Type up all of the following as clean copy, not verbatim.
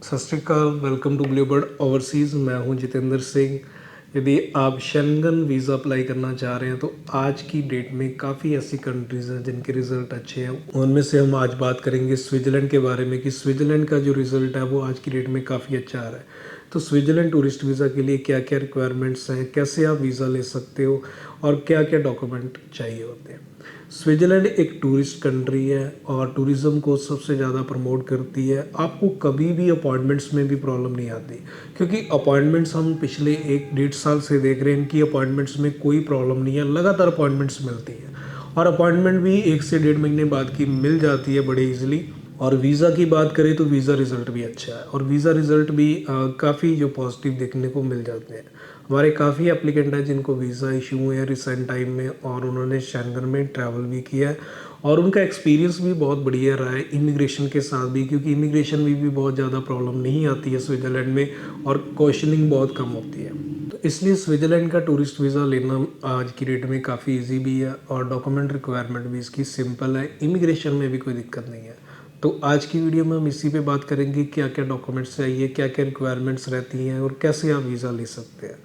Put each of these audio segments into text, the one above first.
सत श्री अकाल, welcome to Bluebird overseas. मैं हूं जितेंद्र सिंह। यदि आप शेंगन वीज़ा अप्लाई करना चाह रहे हैं तो आज की डेट में काफ़ी ऐसी कंट्रीज़ हैं जिनके रिज़ल्ट अच्छे हैं। उनमें से हम आज बात करेंगे स्विट्ज़रलैंड के बारे में कि स्विट्ज़रलैंड का जो रिज़ल्ट है वो आज की डेट में काफ़ी अच्छा आ रहा है। तो स्विट्ज़रलैंड टूरिस्ट वीज़ा के लिए क्या क्या रिक्वायरमेंट्स हैं, कैसे आप वीज़ा ले सकते हो और क्या क्या डॉक्यूमेंट चाहिए होते हैं। स्विट्ज़रलैंड एक टूरिस्ट कंट्री है और टूरिज़्म को सबसे ज़्यादा प्रमोट करती है। आपको कभी भी अपॉइंटमेंट्स में भी प्रॉब्लम नहीं आती, क्योंकि अपॉइंटमेंट्स हम पिछले 1-1.5 साल से देख रहे हैं। इनकी अपॉइंटमेंट्स में कोई प्रॉब्लम नहीं है, लगातार अपॉइंटमेंट्स मिलती है और अपॉइंटमेंट भी 1 से 1.5 महीने बाद की मिल जाती है बड़े ईजिली। और वीज़ा की बात करें तो वीज़ा रिज़ल्ट भी अच्छा है और वीज़ा रिज़ल्ट भी काफ़ी जो पॉजिटिव देखने को मिल जाते हैं। हमारे काफ़ी एप्लीकेंट हैं जिनको वीज़ा इशू हुए हैं रिसेंट टाइम में और उन्होंने शेंगन में ट्रैवल भी किया है और उनका एक्सपीरियंस भी बहुत बढ़िया रहा है इमिग्रेशन के साथ भी, क्योंकि इमिग्रेशन में भी बहुत ज़्यादा प्रॉब्लम नहीं आती है स्विट्ज़रलैंड में और क्वेश्चनिंग बहुत कम होती है। तो इसलिए स्विट्ज़रलैंड का टूरिस्ट वीज़ा लेना आज की डेट में काफ़ी ईजी भी है और डॉक्यूमेंट रिक्वायरमेंट भी इसकी सिंपल है। इमिग्रेशन में भी कोई दिक्कत नहीं है। तो आज की वीडियो में हम इसी पे बात करेंगे क्या क्या डॉक्यूमेंट्स चाहिए, क्या क्या रिक्वायरमेंट्स रहती हैं और कैसे आप वीज़ा ले सकते हैं।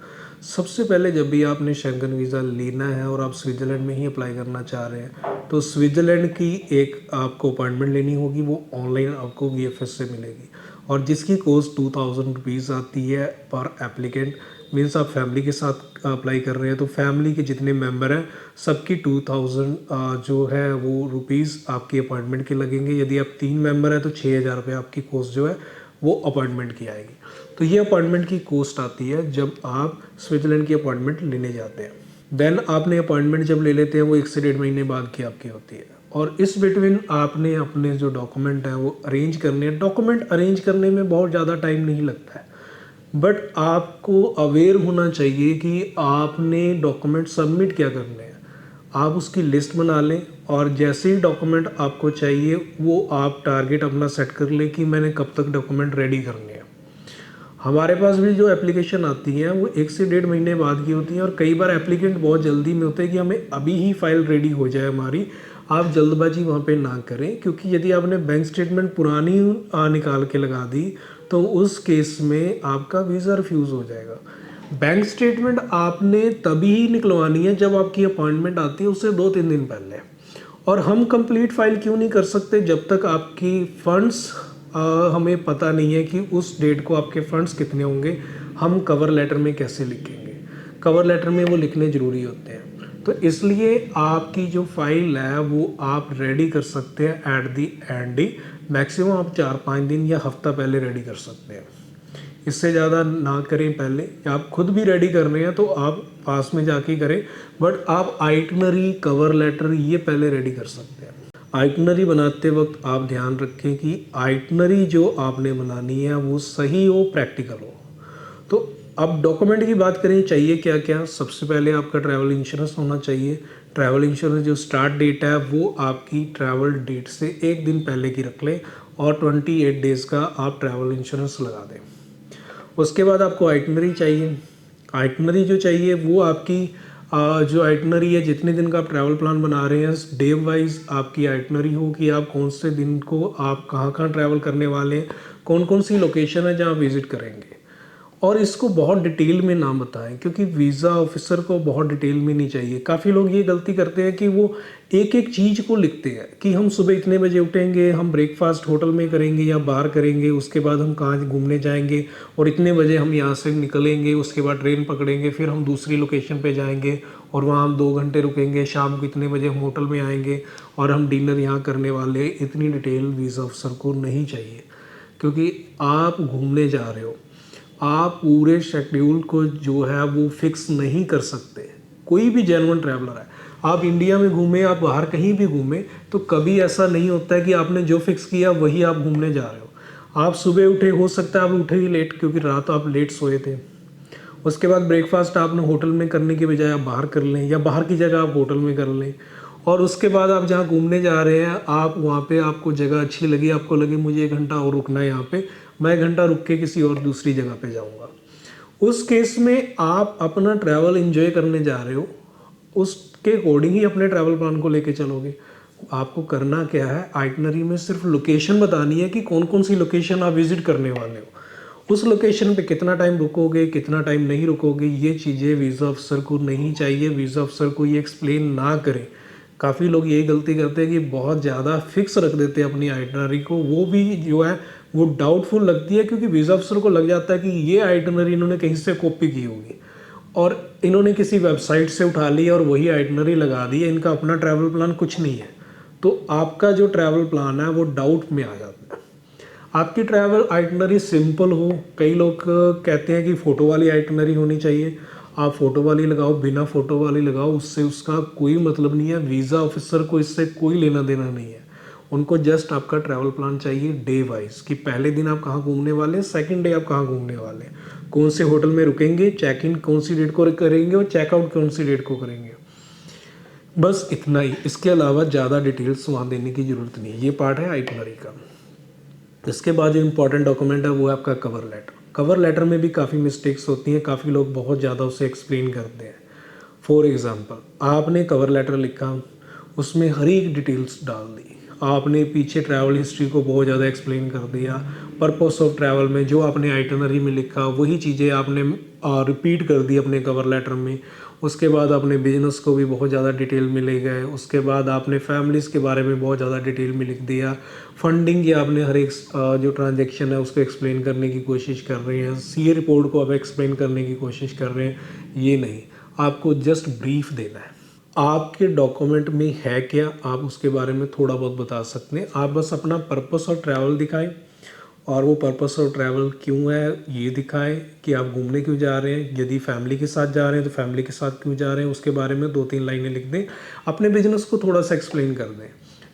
सबसे पहले जब भी आपने शेंगन वीज़ा लेना है और आप स्विट्ज़रलैंड में ही अप्लाई करना चाह रहे हैं तो स्विट्ज़रलैंड की एक आपको अपॉइंटमेंट लेनी होगी। वो ऑनलाइन आपको VFS से मिलेगी और जिसकी कॉस्ट 2000 रुपीज़ आती है पर एप्लीकेंट। मीन्स आप फैमिली के साथ अप्लाई कर रहे हैं तो फैमिली के जितने मेंबर हैं सबकी 2000 जो है वो रुपीज़ आपकी अपॉइंटमेंट के लगेंगे। यदि आप 3 मेंबर हैं तो 6000 रुपये आपकी कॉस्ट जो है वो अपॉइंटमेंट की आएगी। तो ये अपॉइंटमेंट की कॉस्ट आती है जब आप स्विट्ज़रलैंड की अपॉइंटमेंट लेने जाते हैं। देन आपने अपॉइंटमेंट जब ले लेते हैं वो 1 से 1.5 महीने बाद की आपकी होती है और इस बिटवीन आपने अपने जो डॉक्यूमेंट हैं वो अरेंज करने हैं। डॉक्यूमेंट अरेंज करने में बहुत ज़्यादा टाइम नहीं लगता है, बट आपको अवेयर होना चाहिए कि आपने डॉक्यूमेंट सबमिट क्या करने हैं। आप उसकी लिस्ट बना लें और जैसे ही डॉक्यूमेंट आपको चाहिए वो आप टारगेट अपना सेट कर लें कि मैंने कब तक डॉक्यूमेंट रेडी करने हैं। हमारे पास भी जो एप्लीकेशन आती हैं वो 1 से 1.5 महीने बाद की होती हैं और कई बार एप्लीकेंट बहुत जल्दी में होते हैं कि हमें अभी ही फाइल रेडी हो जाए हमारी। आप जल्दबाजी वहाँ पे ना करें, क्योंकि यदि आपने बैंक स्टेटमेंट पुरानी निकाल के लगा दी तो उस केस में आपका वीज़ा रिफ्यूज़ हो जाएगा। बैंक स्टेटमेंट आपने तभी ही निकलवानी है जब आपकी अपॉइंटमेंट आती है, उससे 2-3 दिन पहले। और हम कंप्लीट फाइल क्यों नहीं कर सकते जब तक आपकी फ़ंड्स हमें पता नहीं है कि उस डेट को आपके फंड्स कितने होंगे। हम कवर लेटर में कैसे लिखेंगे, कवर लेटर में वो लिखने ज़रूरी होते हैं। तो इसलिए आपकी जो फाइल है वो आप रेडी कर सकते हैं एट दी एंड। मैक्सिमम आप 4-5 दिन या हफ्ता पहले रेडी कर सकते हैं, इससे ज़्यादा ना करें। पहले आप खुद भी रेडी कर रहे हैं तो आप पास में जाके करें, बट आप आइटनरी कवर लेटर ये पहले रेडी कर सकते हैं। आइटनरी बनाते वक्त आप ध्यान रखें कि आइटनरी जो आपने बनानी है वो सही हो, प्रैक्टिकल हो। तो अब डॉक्यूमेंट की बात करें चाहिए क्या क्या। सबसे पहले आपका ट्रैवल इंश्योरेंस होना चाहिए। ट्रैवल इंश्योरेंस जो स्टार्ट डेट है वो आपकी ट्रैवल डेट से 1 दिन पहले की रख लें और 28 डेज़ का आप ट्रैवल इंश्योरेंस लगा दें। उसके बाद आपको आइटनरी चाहिए। आइटनरी जो चाहिए वो आपकी जो आइटनरी है, जितने दिन का आप ट्रैवल प्लान बना रहे हैं डे वाइज आपकी आइटनरी हो कि आप कौन से दिन को आप कहाँ कहाँ ट्रैवल करने वाले हैं, कौन कौन सी लोकेशन है जहाँ विज़िट करेंगे। और इसको बहुत डिटेल में ना बताएं, क्योंकि वीज़ा ऑफिसर को बहुत डिटेल में नहीं चाहिए। काफ़ी लोग ये गलती करते हैं कि वो एक एक चीज़ को लिखते हैं कि हम सुबह इतने बजे उठेंगे, हम ब्रेकफास्ट होटल में करेंगे या बाहर करेंगे, उसके बाद हम कहाँ घूमने जाएंगे और इतने बजे हम यहाँ से निकलेंगे, उसके बाद ट्रेन पकड़ेंगे, फिर हम दूसरी लोकेशन पे जाएंगे और वहाँ हम 2 घंटे रुकेंगे, शाम को इतने बजे हम होटल में आएंगे और हम डिनर यहाँ करने वाले। इतनी डिटेल वीज़ा ऑफिसर को नहीं चाहिए, क्योंकि आप घूमने जा रहे हो। आप पूरे शेड्यूल को जो है वो फिक्स नहीं कर सकते। कोई भी जेन्युइन ट्रैवलर है, आप इंडिया में घूमें, आप बाहर कहीं भी घूमें, तो कभी ऐसा नहीं होता है कि आपने जो फिक्स किया वही आप घूमने जा रहे हो। आप सुबह उठे, हो सकता है आप उठे ही लेट क्योंकि रात आप लेट सोए थे। उसके बाद ब्रेकफास्ट आपने होटल में करने के बजाय आप बाहर कर लें या बाहर की जगह आप होटल में कर लें। और उसके बाद आप जहाँ घूमने जा रहे हैं आप वहाँ पे आपको जगह अच्छी लगी, आपको लगे मुझे 1 घंटा और रुकना है यहाँ पे, मैं 1 घंटा रुक के किसी और दूसरी जगह पे जाऊँगा। उस केस में आप अपना ट्रैवल एंजॉय करने जा रहे हो, उसके अकॉर्डिंग ही अपने ट्रैवल प्लान को लेके चलोगे। आपको करना क्या है, आइटनरी में सिर्फ लोकेशन बतानी है कि कौन कौन सी लोकेशन आप विज़िट करने वाले हो, उस लोकेशन पे कितना टाइम रुकोगे, कितना टाइम नहीं रुकोगे, ये चीज़ें वीज़ा अफसर को नहीं चाहिए। वीज़ा अफसर को ये एक्सप्लेन ना करें। काफ़ी लोग यही गलती करते हैं कि बहुत ज़्यादा फिक्स रख देते हैं अपनी आइटनरी को, वो भी जो है वो डाउटफुल लगती है, क्योंकि वीज़ा अफसर को लग जाता है कि ये आइटनरी इन्होंने कहीं से कॉपी की होगी और इन्होंने किसी वेबसाइट से उठा ली और वही आइटनरी लगा दी है, इनका अपना ट्रैवल प्लान कुछ नहीं है। तो आपका जो ट्रैवल प्लान है वो डाउट में आ जाता है। आपकी ट्रैवल आइटनरी सिंपल हो। कई लोग कहते हैं कि फ़ोटो वाली आइटनरी होनी चाहिए, आप फ़ोटो वाली लगाओ, बिना फ़ोटो वाली लगाओ, उससे उसका कोई मतलब नहीं है। वीज़ा ऑफिसर को इससे कोई लेना देना नहीं है। उनको जस्ट आपका ट्रैवल प्लान चाहिए डे वाइज, कि पहले दिन आप कहाँ घूमने वाले हैं, सेकंड डे आप कहाँ घूमने वाले हैं, कौन से होटल में रुकेंगे, चेक इन कौन सी डेट को करेंगे और चेकआउट कौन सी डेट को करेंगे। बस इतना ही, इसके अलावा ज़्यादा डिटेल्स वहाँ देने की ज़रूरत नहीं है। ये पार्ट है आइटनरी का। इसके बाद जो इम्पॉर्टेंट डॉक्यूमेंट है वो है आपका कवर लेटर। कवर लेटर में भी काफ़ी मिस्टेक्स होती हैं, काफ़ी लोग बहुत ज़्यादा उसे एक्सप्लेन करते हैं। फॉर एग्ज़ाम्पल, आपने कवर लेटर लिखा, उसमें हर एक डिटेल्स डाल दी, आपने पीछे ट्रैवल हिस्ट्री को बहुत ज़्यादा एक्सप्लेन कर दिया, पर्पस ऑफ ट्रैवल में जो आपने आइटनरी में लिखा वही चीज़ें आपने रिपीट कर दी अपने कवर लेटर में। उसके बाद आपने बिजनेस को भी बहुत ज़्यादा डिटेल में ले गए, उसके बाद आपने फैमिलीज़ के बारे में बहुत ज़्यादा डिटेल में लिख दिया, फंडिंग की आपने हर एक जो ट्रांजैक्शन है उसको एक्सप्लेन करने की कोशिश कर रहे हैं, सीए रिपोर्ट को आप एक्सप्लेन करने की कोशिश कर रहे हैं। ये नहीं, आपको जस्ट ब्रीफ देना है। आपके डॉक्यूमेंट में है क्या, आप उसके बारे में थोड़ा बहुत बता सकते हैं। आप बस अपना पर्पस ऑफ ट्रैवल दिखाएं, और वो पर्पस ऑफ ट्रैवल क्यों है ये दिखाएं कि आप घूमने क्यों जा रहे हैं। यदि फैमिली के साथ जा रहे हैं तो फैमिली के साथ क्यों जा रहे हैं, उसके बारे में 2-3 लाइनें लिख दें। अपने बिजनेस को थोड़ा सा एक्सप्लेन कर दें।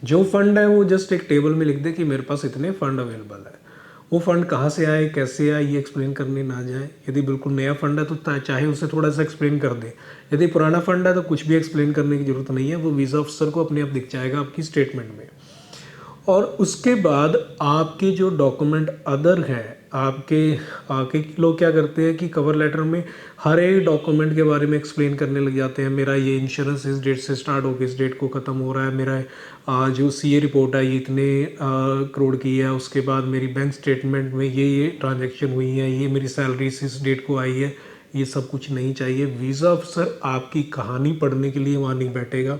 जो फंड है वो जस्ट एक टेबल में लिख दें कि मेरे पास इतने फंड अवेलेबल है। वो फंड कहाँ से आए, कैसे आए, ये एक्सप्लेन करने ना जाए। यदि बिल्कुल नया फंड है तो चाहे उसे थोड़ा सा एक्सप्लेन कर दें। यदि पुराना फंड है तो कुछ भी एक्सप्लेन करने की ज़रूरत नहीं है, वो वीज़ा अफसर को अपने आप दिख जाएगा आपकी स्टेटमेंट में। और उसके बाद आपके जो डॉक्यूमेंट अदर हैं, आपके आगे लोग क्या करते हैं कि कवर लेटर में हर एक डॉक्यूमेंट के बारे में एक्सप्लेन करने लग जाते हैं। मेरा ये इंश्योरेंस इस डेट से स्टार्ट होकर इस डेट को ख़त्म हो रहा है, मेरा जो सीए रिपोर्ट है ये इतने करोड़ की है, उसके बाद मेरी बैंक स्टेटमेंट में ये ट्रांजैक्शन हुई है, ये मेरी सैलरी इस डेट को आई है। ये सब कुछ नहीं चाहिए। वीज़ा अफसर आपकी कहानी पढ़ने के लिए वहाँ नहीं बैठेगा।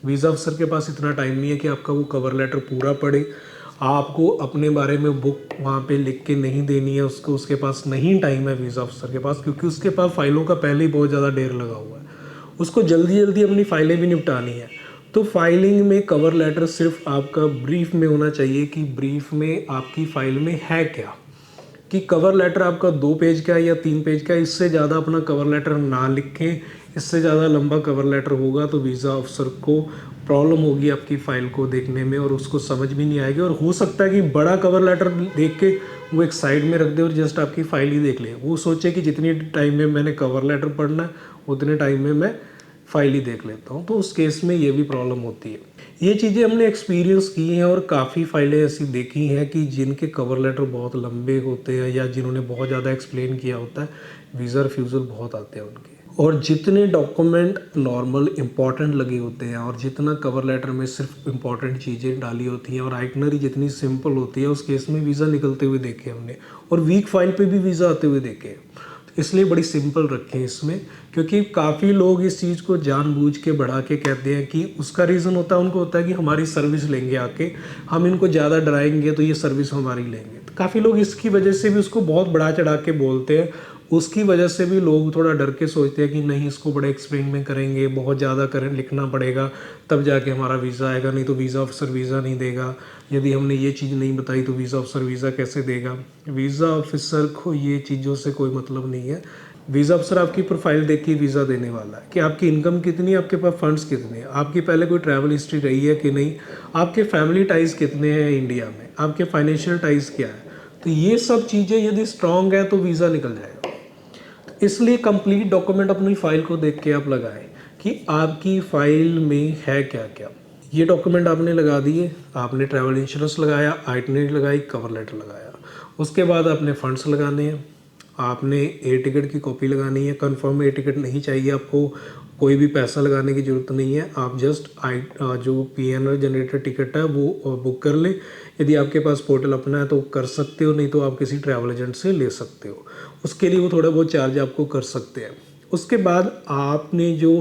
वीज़ा अफसर के पास इतना टाइम नहीं है कि आपका वो कवर लेटर पूरा पढ़े। आपको अपने बारे में बुक वहाँ पे लिख के नहीं देनी है उसको, उसके पास नहीं टाइम है वीज़ा अफसर के पास, क्योंकि उसके पास फाइलों का पहले ही बहुत ज़्यादा ढेर लगा हुआ है। उसको जल्दी जल्दी अपनी फाइलें भी निपटानी है। तो फाइलिंग में कवर लेटर सिर्फ आपका ब्रीफ में होना चाहिए कि ब्रीफ में आपकी फ़ाइल में है क्या। कि कवर लेटर आपका 2 पेज का है या 3 पेज का है, इससे ज़्यादा अपना कवर लेटर ना लिखें। इससे ज़्यादा लंबा कवर लेटर होगा तो वीज़ा अफसर को प्रॉब्लम होगी आपकी फ़ाइल को देखने में, और उसको समझ भी नहीं आएगी। और हो सकता है कि बड़ा कवर लेटर देख के वो एक साइड में रख दे और जस्ट आपकी फ़ाइल ही देख ले। वो सोचे कि जितनी टाइम में मैंने कवर लेटर पढ़ना है उतने टाइम में मैं फ़ाइल ही देख लेता हूँ। तो उस केस में ये भी प्रॉब्लम होती है। ये चीज़ें हमने एक्सपीरियंस की हैं और काफ़ी फ़ाइलें ऐसी देखी हैं कि जिनके कवर लेटर बहुत लंबे होते हैं या जिन्होंने बहुत ज़्यादा एक्सप्लेन किया होता है, वीज़ा रिफ्यूज़ल बहुत आते हैं उनके। और जितने डॉक्यूमेंट नॉर्मल इम्पॉर्टेंट लगे होते हैं और जितना कवर लेटर में सिर्फ इम्पॉर्टेंट चीज़ें डाली होती हैं और आइटनरी जितनी सिंपल होती है, उस केस में वीज़ा निकलते हुए देखे हमने, और वीक फाइल पे भी वीज़ा आते हुए देखे। इसलिए बड़ी सिंपल रखें इसमें, क्योंकि काफ़ी लोग इस चीज़ को जानबूझ के बढ़ा के कहते हैं कि उसका रीज़न होता है, उनको होता है कि हमारी सर्विस लेंगे आके, हम इनको ज़्यादा डराएंगे तो ये सर्विस हमारी लेंगे। तो काफ़ी लोग इसकी वजह से भी उसको बहुत बढ़ा चढ़ा के बोलते हैं। उसकी वजह से भी लोग थोड़ा डर के सोचते हैं कि नहीं, इसको बड़े एक्सप्लेन में करेंगे, बहुत ज़्यादा करें लिखना पड़ेगा तब जाके हमारा वीज़ा आएगा, नहीं तो वीज़ा ऑफिसर वीज़ा नहीं देगा। यदि हमने ये चीज़ नहीं बताई तो वीज़ा ऑफिसर वीज़ा कैसे देगा। वीज़ा ऑफिसर को ये चीज़ों से कोई मतलब नहीं है। वीज़ा अफसर आपकी प्रोफाइल देख के वीज़ा देने वाला है कि आपकी इनकम कितनी है, आपके पास फंड्स कितने हैं, आपकी पहले कोई ट्रैवल हिस्ट्री रही है कि नहीं, आपके फैमिली टाइज कितने हैं इंडिया में, आपके फाइनेंशियल टाइज क्या है। तो ये सब चीज़ें यदि स्ट्रॉन्ग है तो वीज़ा निकल जाएगा। इसलिए कंप्लीट डॉक्यूमेंट अपनी फ़ाइल को देख के आप लगाएं कि आपकी फ़ाइल में है क्या क्या। ये डॉक्यूमेंट आपने लगा दिए, आपने ट्रैवल इंश्योरेंस लगाया, आइटनरी लगाई, कवर लेटर लगाया। उसके बाद आपने फ़ंड्स लगाने हैं। आपने एयर टिकट की कॉपी लगानी है। कंफर्म एयर टिकट नहीं चाहिए आपको, कोई भी पैसा लगाने की ज़रूरत नहीं है। आप जस्ट जो PNR जनरेटर टिकट है वो बुक कर लें। यदि आपके पास पोर्टल अपना है तो कर सकते हो, नहीं तो आप किसी ट्रैवल एजेंट से ले सकते हो। उसके लिए वो थोड़ा बहुत चार्ज आपको कर सकते हैं। उसके बाद आपने जो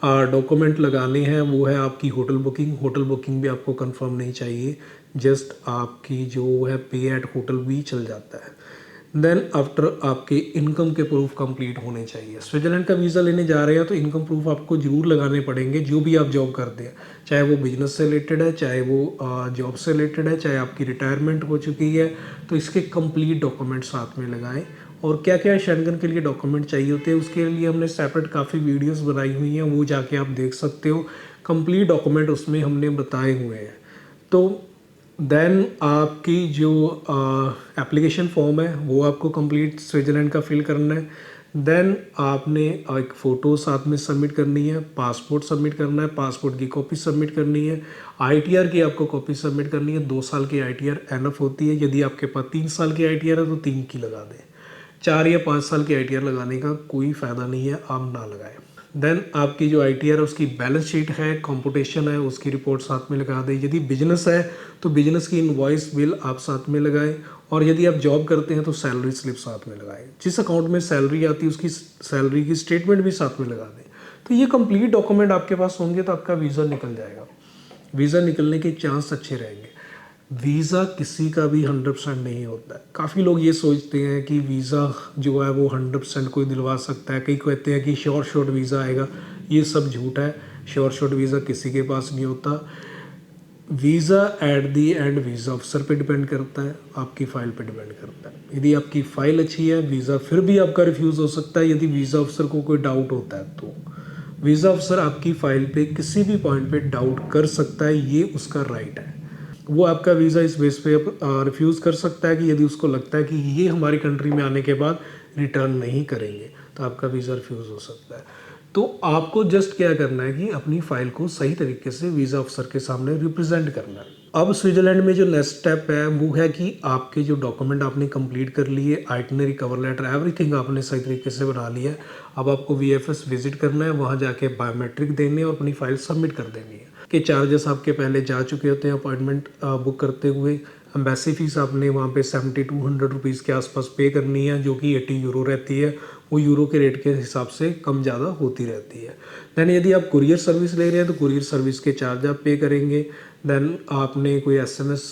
डॉक्यूमेंट लगाने हैं वो है आपकी होटल बुकिंग। होटल बुकिंग भी आपको कंफर्म नहीं चाहिए, जस्ट आपकी जो है पे एट होटल भी चल जाता है। देन आफ्टर आपके इनकम के प्रूफ कंप्लीट होने चाहिए। स्विट्ज़रलैंड का वीज़ा लेने जा रहे हैं तो इनकम प्रूफ आपको ज़रूर लगाने पड़ेंगे, जो भी आप जॉब करते हैं, चाहे वो बिजनेस से रिलेटेड है, चाहे वो जॉब से रिलेटेड है, चाहे आपकी रिटायरमेंट हो चुकी है, तो इसके कंप्लीट डॉक्यूमेंट साथ में लगाएं। और क्या क्या शेंगन के लिए डॉक्यूमेंट चाहिए होते हैं उसके लिए हमने सेपरेट काफ़ी वीडियोस बनाई हुई हैं, वो जाके आप देख सकते हो। कंप्लीट डॉक्यूमेंट उसमें हमने बताए हुए हैं। तो देन आपकी जो एप्लीकेशन फॉर्म है वो आपको कंप्लीट स्विट्ज़रलैंड का फिल करना है। देन आपने एक फ़ोटो साथ में सबमिट करनी है, पासपोर्ट सबमिट करना है, पासपोर्ट की कॉपी सबमिट करनी है, ITR की आपको कॉपी सबमिट करनी है। 2 साल की ITR एनफ होती है। यदि आपके पास 3 साल की ITR है तो 3 की लगा दें। 4 या 5 साल की ITR लगाने का कोई फ़ायदा नहीं है, आप ना लगाएं। देन आपकी जो ITR है उसकी बैलेंस शीट है, कंप्यूटेशन है, उसकी रिपोर्ट साथ में लगा दें। यदि बिजनेस है तो बिजनेस की इनवॉइस बिल आप साथ में लगाएं। और यदि आप जॉब करते हैं तो सैलरी स्लिप साथ में लगाएं। जिस अकाउंट में सैलरी आती है उसकी सैलरी की स्टेटमेंट भी साथ में लगा दें। तो ये कंप्लीट डॉक्यूमेंट आपके पास होंगे तो आपका वीज़ा निकल जाएगा। वीज़ा निकलने के चांस अच्छे रहेंगे। वीज़ा किसी का भी 100% नहीं होता है। काफ़ी लोग ये सोचते हैं कि वीज़ा जो है वो 100% कोई दिलवा सकता है। कई कहते हैं कि शॉर्ट वीज़ा आएगा, ये सब झूठ है। शॉर्ट वीज़ा किसी के पास नहीं होता। Visa at the and visa अफसर पे डिपेंड करता है, आपकी फ़ाइल पे डिपेंड करता है। यदि आपकी फ़ाइल अच्छी है वीज़ा फिर भी आपका रिफ्यूज़ हो सकता है। यदि वीज़ा अफसर को कोई डाउट होता है तो वीज़ा अफसर आपकी फ़ाइल पे किसी भी पॉइंट पे डाउट कर सकता है, ये उसका राइट है। वो आपका वीज़ा इस बेस पे रिफ्यूज़ कर सकता है कि यदि उसको लगता है कि ये हमारी कंट्री में आने के बाद रिटर्न नहीं करेंगे तो आपका वीज़ा रिफ्यूज़ हो सकता है। तो आपको जस्ट क्या करना है कि अपनी फ़ाइल को सही तरीके से वीज़ा अफसर के सामने रिप्रेजेंट करना है। अब स्विट्ज़रलैंड में जो नेक्स्ट स्टेप है वो है कि आपके जो डॉक्यूमेंट आपने कंप्लीट कर लिए, आइटनरी, कवर लेटर, एवरीथिंग आपने सही तरीके से बना लिया है। अब आपको VFS विजिट करना है, वहाँ जाके बायोमेट्रिक देने और अपनी फ़ाइल सबमिट कर देनी है। के चार्जेस आपके पहले जा चुके होते हैं अपॉइंटमेंट बुक करते हुए। एम्बेसी फ़ीस आपने वहाँ पे 7200 रुपीज़ के आसपास पे करनी है, जो कि 80 यूरो रहती है। वो यूरो के रेट के हिसाब से कम ज़्यादा होती रहती है। दैन यदि आप कुरियर सर्विस ले रहे हैं तो कुरियर सर्विस के चार्ज आप पे करेंगे। दैन आपने कोई SMS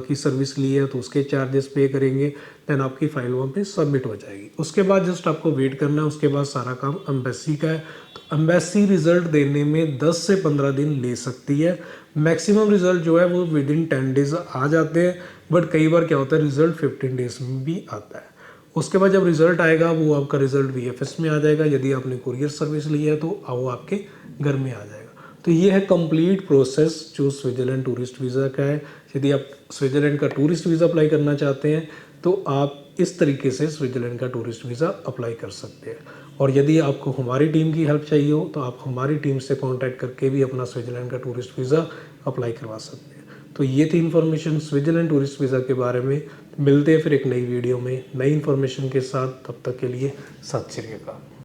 की सर्विस ली है तो उसके चार्जेस पे करेंगे। दैन आपकी फ़ाइल वहाँ पे सबमिट हो जाएगी। उसके बाद जस्ट आपको वेट करना है, उसके बाद सारा काम एम्बेसी का है। तो एम्बेसी रिज़ल्ट देने में 10 से 15 दिन ले सकती है। मैक्सिमम रिज़ल्ट जो है वो विदिन 10 डेज़ आ जाते हैं, बट कई बार क्या होता है रिज़ल्ट 15 डेज़ में भी आता है। उसके बाद जब रिज़ल्ट आएगा वो आपका रिज़ल्ट VFS में आ जाएगा। यदि आपने कुरियर सर्विस ली है तो वो आपके घर में आ जाएगा। तो ये है कंप्लीट प्रोसेस जो स्विट्ज़रलैंड टूरिस्ट वीज़ा का है। यदि आप स्विट्ज़रलैंड का टूरिस्ट वीज़ा अप्लाई करना चाहते हैं तो आप इस तरीके से स्विट्ज़रलैंड का टूरिस्ट वीज़ा अप्लाई कर सकते हैं। और यदि आपको हमारी टीम की हेल्प चाहिए हो तो आप हमारी टीम से कांटेक्ट करके भी अपना स्विट्ज़रलैंड का टूरिस्ट वीज़ा अप्लाई करवा सकते हैं। तो ये थी इन्फॉर्मेशन स्विट्ज़रलैंड टूरिस्ट वीज़ा के बारे में। मिलते हैं फिर एक नई वीडियो में नई इन्फॉर्मेशन के साथ। तब तक के लिए सत श्री अकाल।